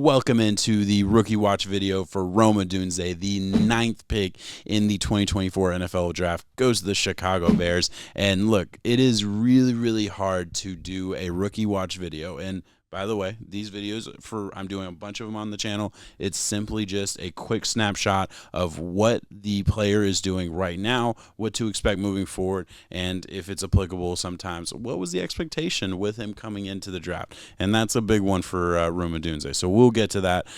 welcome into the Rookie Watch video for Odunze, the 9th pick in the 2024 NFL Draft. Goes to the Chicago Bears. And look, it is really hard to do a Rookie Watch video. And by the way, these videos, I'm doing a bunch of them on the channel. It's simply just a quick snapshot of what the player is doing right now, what to expect moving forward, and if it's applicable sometimes, what was the expectation with him coming into the draft? And that's a big one for Odunze. So we'll get to that.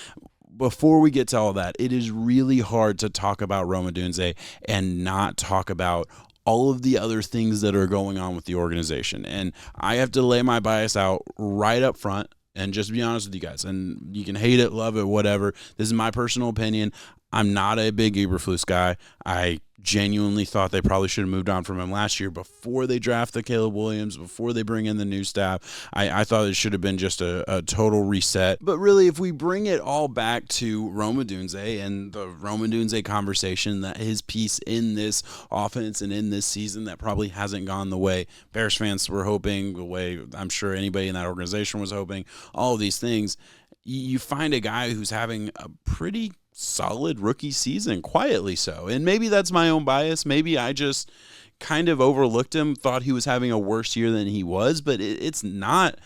Before we get to all that, it is really hard to talk about Odunze and not talk about all of the other things that are going on with the organization. And I have to lay my bias out right up front and just be honest with you guys. And you can hate it, love it, whatever. This is my personal opinion. I'm not a big Eberflus guy. I genuinely thought they probably should have moved on from him last year before they draft the Caleb Williams, before they bring in the new staff. I thought it should have been just a total reset. But really, if we bring it all back to Odunze and the Odunze conversation, that his piece in this offense and in this season that probably hasn't gone the way Bears fans were hoping, the way I'm sure anybody in that organization was hoping, all of these things, you find a guy who's having a pretty solid rookie season, quietly so. And maybe that's my own bias. Maybe I just kind of overlooked him, thought he was having a worse year than he was, but it's not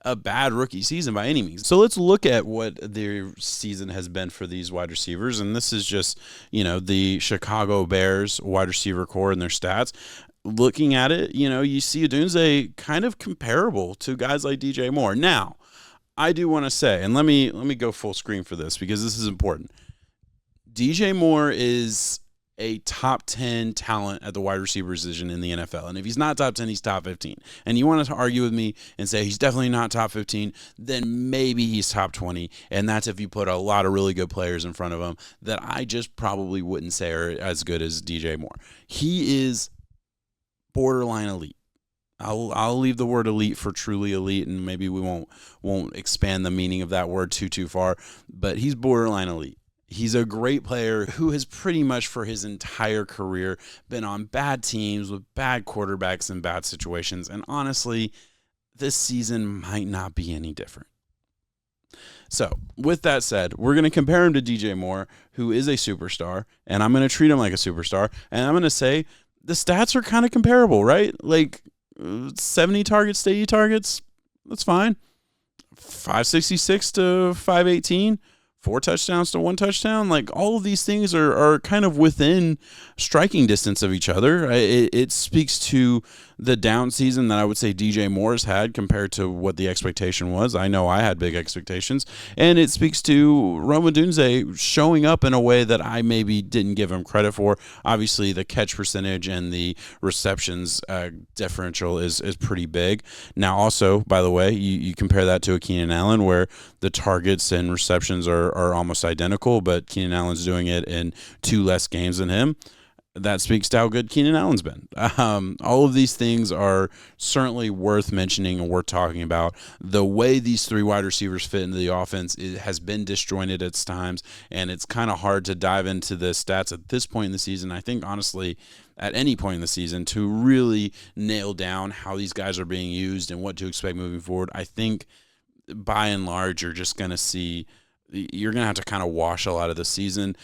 a bad rookie season by any means. So let's look at what their season has been for these wide receivers. And this is just, the Chicago Bears wide receiver core and their stats. Looking at it, you see Odunze kind of comparable to guys like DJ Moore. Now, I do want to say, and let me go full screen for this because this is important. DJ Moore is a top 10 talent at the wide receiver position in the NFL. And if he's not top 10, he's top 15. And you want to argue with me and say he's definitely not top 15, then maybe he's top 20. And that's if you put a lot of really good players in front of him that I just probably wouldn't say are as good as DJ Moore. He is borderline elite. I'll leave the word elite for truly elite, and maybe we won't expand the meaning of that word too far, but he's borderline elite. He's a great player who has pretty much for his entire career been on bad teams with bad quarterbacks and bad situations. And honestly, this season might not be any different. So with that said, we're going to compare him to DJ Moore, who is a superstar, and I'm going to treat him like a superstar. And I'm going to say the stats are kind of comparable, right? Like 70 targets to 80 targets. That's fine. 566 to 518. 4 touchdowns to 1 touchdown. Like all of these things are kind of within striking distance of each other. It speaks to the down season that I would say DJ Moore's had compared to what the expectation was. I know I had big expectations, and it speaks to Odunze showing up in a way that I maybe didn't give him credit for. Obviously, the catch percentage and the receptions differential is pretty big. Now, also, by the way, you compare that to a Keenan Allen where the targets and receptions are almost identical, but Keenan Allen's doing it in 2 less games than him. That speaks to how good Keenan Allen's been. All of these things are certainly worth mentioning and worth talking about. The way these 3 wide receivers fit into the offense has been disjointed at times, and it's kind of hard to dive into the stats at this point in the season. I think, honestly, at any point in the season to really nail down how these guys are being used and what to expect moving forward. I think, by and large, you're going to have to kind of wash a lot of the season.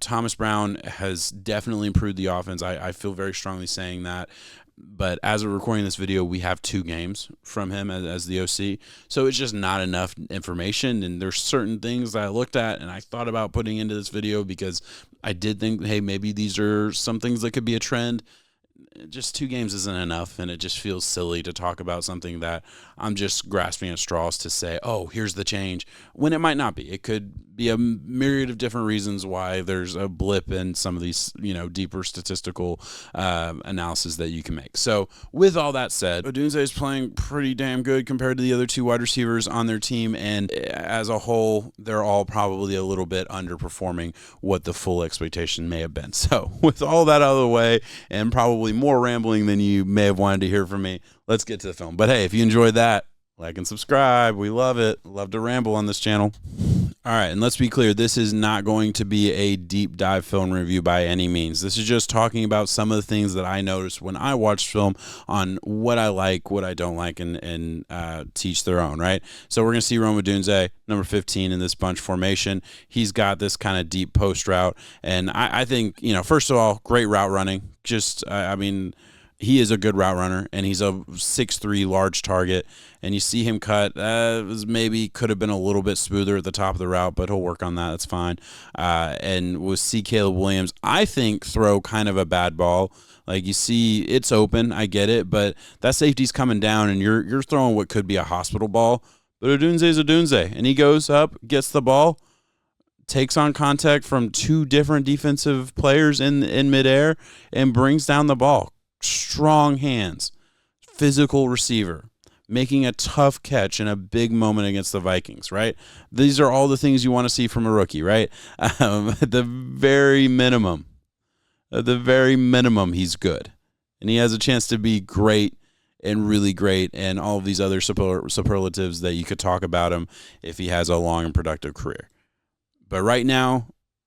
Thomas Brown has definitely improved the offense. I feel very strongly saying that. But as we're recording this video, we have 2 games from him as the OC. So it's just not enough information. And there's certain things that I looked at and I thought about putting into this video because I did think, hey, maybe these are some things that could be a trend. Just 2 games isn't enough, and it just feels silly to talk about something that I'm just grasping at straws to say, oh, here's the change, when it might not be. It could be a myriad of different reasons why there's a blip in some of these, deeper statistical analysis that you can make. So with all that said, Odunze is playing pretty damn good compared to the other 2 wide receivers on their team, and as a whole, they're all probably a little bit underperforming what the full expectation may have been. So with all that out of the way, and probably more rambling than you may have wanted to hear from me, let's get to the film. But hey, if you enjoyed that, Like and subscribe. We love it. Love to ramble on this channel. All right, and let's be clear, this is not going to be a deep dive film review by any means. This is just talking about some of the things that I noticed when I watched film on what I like, what I don't like, and teach their own, right? So we're going to see Rome Odunze, number 15 in this bunch formation. He's got this kind of deep post route, and I think, first of all, great route running. Just, he is a good route runner, and he's a 6'3" large target. And you see him cut. Maybe could have been a little bit smoother at the top of the route, but he'll work on that. That's fine. And we'll see Caleb Williams, I think, throw kind of a bad ball. Like, you see, it's open. I get it, but that safety's coming down, and you're throwing what could be a hospital ball. But Odunze's Odunze, and he goes up, gets the ball, takes on contact from two different defensive players in midair, and brings down the ball. Strong hands, physical receiver, making a tough catch in a big moment against the Vikings, right? These are all the things you want to see from a rookie, right? At the very minimum, he's good. And he has a chance to be great and really great and all of these other superlatives that you could talk about him if he has a long and productive career. But right now,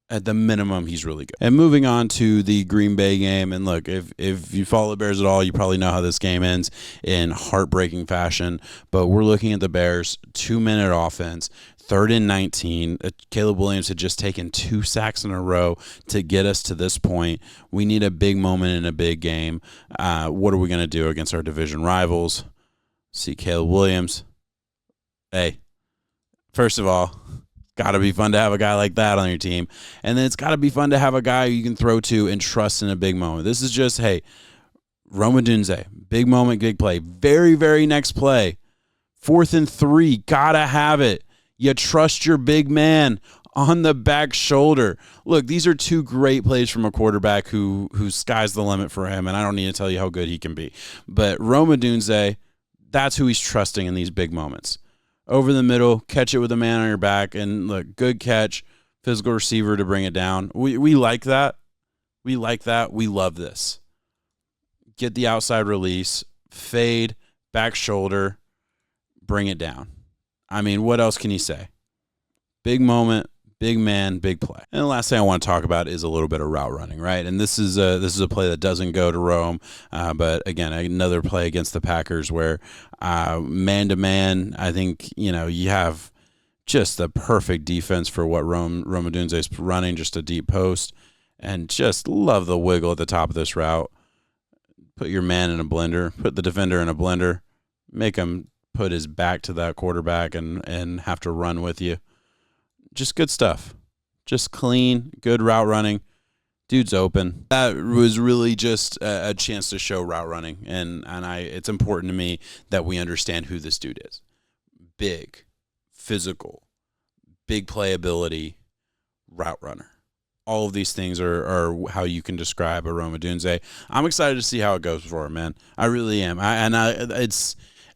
at the minimum, he's really good. And moving on to the Green Bay game, and look, if you follow the Bears at all, you probably know how this game ends in heartbreaking fashion. But we're looking at the Bears, 2-minute offense, 3rd and 19. Caleb Williams had just taken 2 sacks in a row to get us to this point. We need a big moment in a big game. What are we going to do against our division rivals? See Caleb Williams. Hey, first of all, got to be fun to have a guy like that on your team. And then it's got to be fun to have a guy you can throw to and trust in a big moment. This is just, hey, Rome Odunze, big moment, big play. Very, very next play. 4th and 3, got to have it. You trust your big man on the back shoulder. Look, these are 2 great plays from a quarterback who sky's the limit for him, and I don't need to tell you how good he can be. But Rome Odunze, that's who he's trusting in these big moments. Over the middle, catch it with a man on your back, and look, good catch, physical receiver to bring it down. We like that. We like that. We love this. Get the outside release, fade, back shoulder, bring it down. I mean, what else can you say? Big moment, big man, big play. And the last thing I want to talk about is a little bit of route running, right? And this is a play that doesn't go to Rome, but again, another play against the Packers where man-to-man, I think, you have just the perfect defense for what Rome Odunze is running, just a deep post, and just love the wiggle at the top of this route. Put your man in a blender, put the defender in a blender, make him put his back to that quarterback and have to run with you. Just good stuff. Just clean, good route running. Dude's open. That was really just a chance to show route running, and it's important to me that we understand who this dude is. Big, physical, big playability, route runner. All of these things are how you can describe a Rome Odunze. I'm excited to see how it goes for him, man. I really am.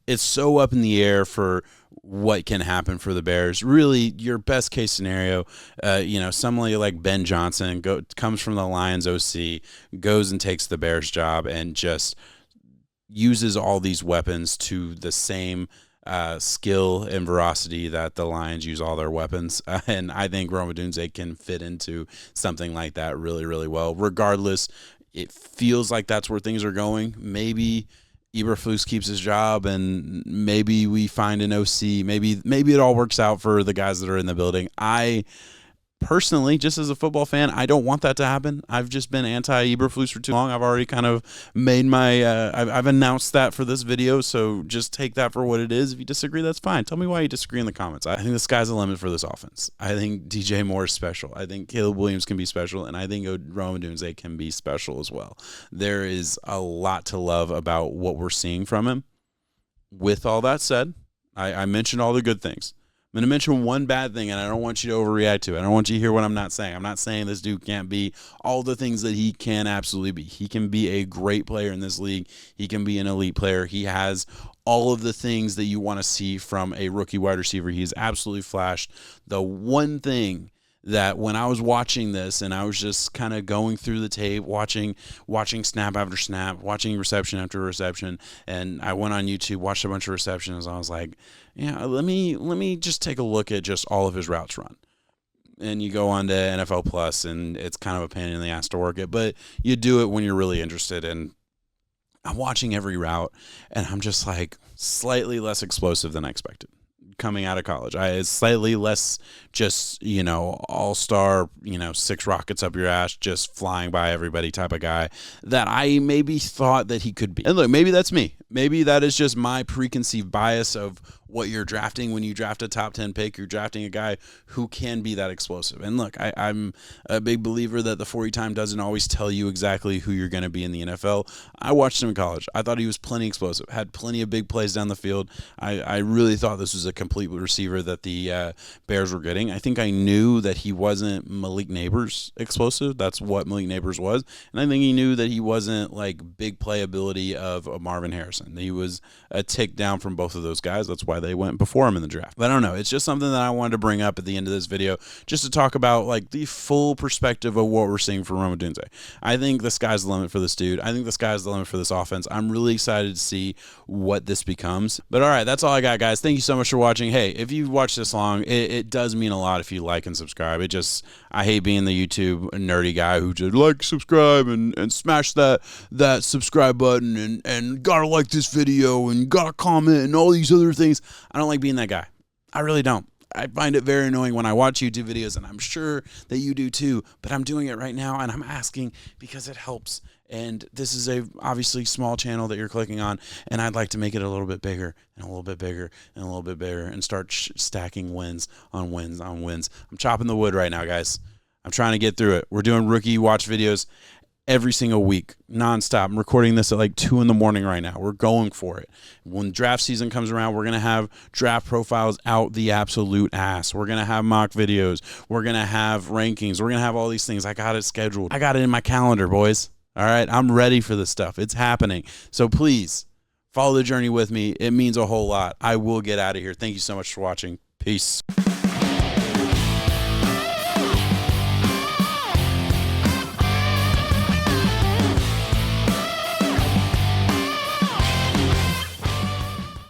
It's so up in the air for what can happen for the Bears. Really, your best case scenario, somebody like Ben Johnson comes from the Lions OC, goes and takes the Bears job and just uses all these weapons to the same skill and veracity that the Lions use all their weapons. And I think Rome Odunze can fit into something like that really, really well. Regardless, it feels like that's where things are going. Maybe Eberflus keeps his job, and maybe we find an OC. Maybe it all works out for the guys that are in the building. I personally, just as a football fan, I don't want that to happen. I've just been anti-Eberflus for too long. I've already kind of made my I've announced that for this video, so just take that for what it is. If you disagree, that's fine. Tell me why you disagree in the comments. I think the sky's the limit for this offense. I think DJ Moore is special. I think Caleb Williams can be special, and I think Rome Odunze can be special as well. There is a lot to love about what we're seeing from him. With all that said, I mentioned all the good things. I'm going to mention one bad thing, and I don't want you to overreact to it. I don't want you to hear what I'm not saying. I'm not saying this dude can't be all the things that he can absolutely be. He can be a great player in this league. He can be an elite player. He has all of the things that you want to see from a rookie wide receiver. He's absolutely flashed. The one thing that when I was watching this and I was just kind of going through the tape, watching snap after snap, watching reception after reception, and I went on YouTube, watched a bunch of receptions. I was like, yeah, let me just take a look at just all of his routes run. And you go on to NFL Plus, and it's kind of a pain in the ass to work it, but you do it when you're really interested. And I'm watching every route, and I'm just like slightly less explosive than I expected coming out of college. It's slightly less just, all-star, 6 rockets up your ass, just flying by everybody type of guy that I maybe thought that he could be. And look, maybe that's me. Maybe that is just my preconceived bias of what you're drafting. When you draft a top 10 pick, you're drafting a guy who can be that explosive. And look, I'm a big believer that the 40 time doesn't always tell you exactly who you're going to be in the NFL. I watched him in college. I thought he was plenty explosive, had plenty of big plays down the field. I really thought this was a complete receiver that the Bears were getting. I think I knew that he wasn't Malik Neighbors explosive. That's what Malik Neighbors was. And I think he knew that he wasn't like big playability of a Marvin Harrison. He was a tick down from both of those guys. That's why they went before him in the draft. But I don't know. It's just something that I wanted to bring up at the end of this video, just to talk about like the full perspective of what we're seeing for Rome Odunze. I think the sky's the limit for this dude. I think the sky's the limit for this offense. I'm really excited to see what this becomes. But all right, that's all I got, guys. Thank you so much for watching. Hey, if you've watched this long, it does mean a lot if you like and subscribe. I hate being the YouTube nerdy guy who just like, subscribe, and smash that subscribe button and gotta like this video and gotta comment and all these other things. I don't like being that guy. I really don't. I find it very annoying when I watch YouTube videos, and I'm sure that you do too, but I'm doing it right now, and I'm asking because it helps. And this is a obviously small channel that you're clicking on, and I'd like to make it a little bit bigger and a little bit bigger and a little bit bigger and start stacking wins on wins on wins. I'm chopping the wood right now, guys. I'm trying to get through it. We're doing rookie watch videos every single week, nonstop. I'm recording this at like 2 in the morning right now. We're going for it. When draft season comes around, we're going to have draft profiles out the absolute ass. We're going to have mock videos. We're going to have rankings. We're going to have all these things. I got it scheduled. I got it in my calendar, boys. All right, I'm ready for this stuff. It's happening. So please follow the journey with me. It means a whole lot. I will get out of here. Thank you so much for watching. Peace.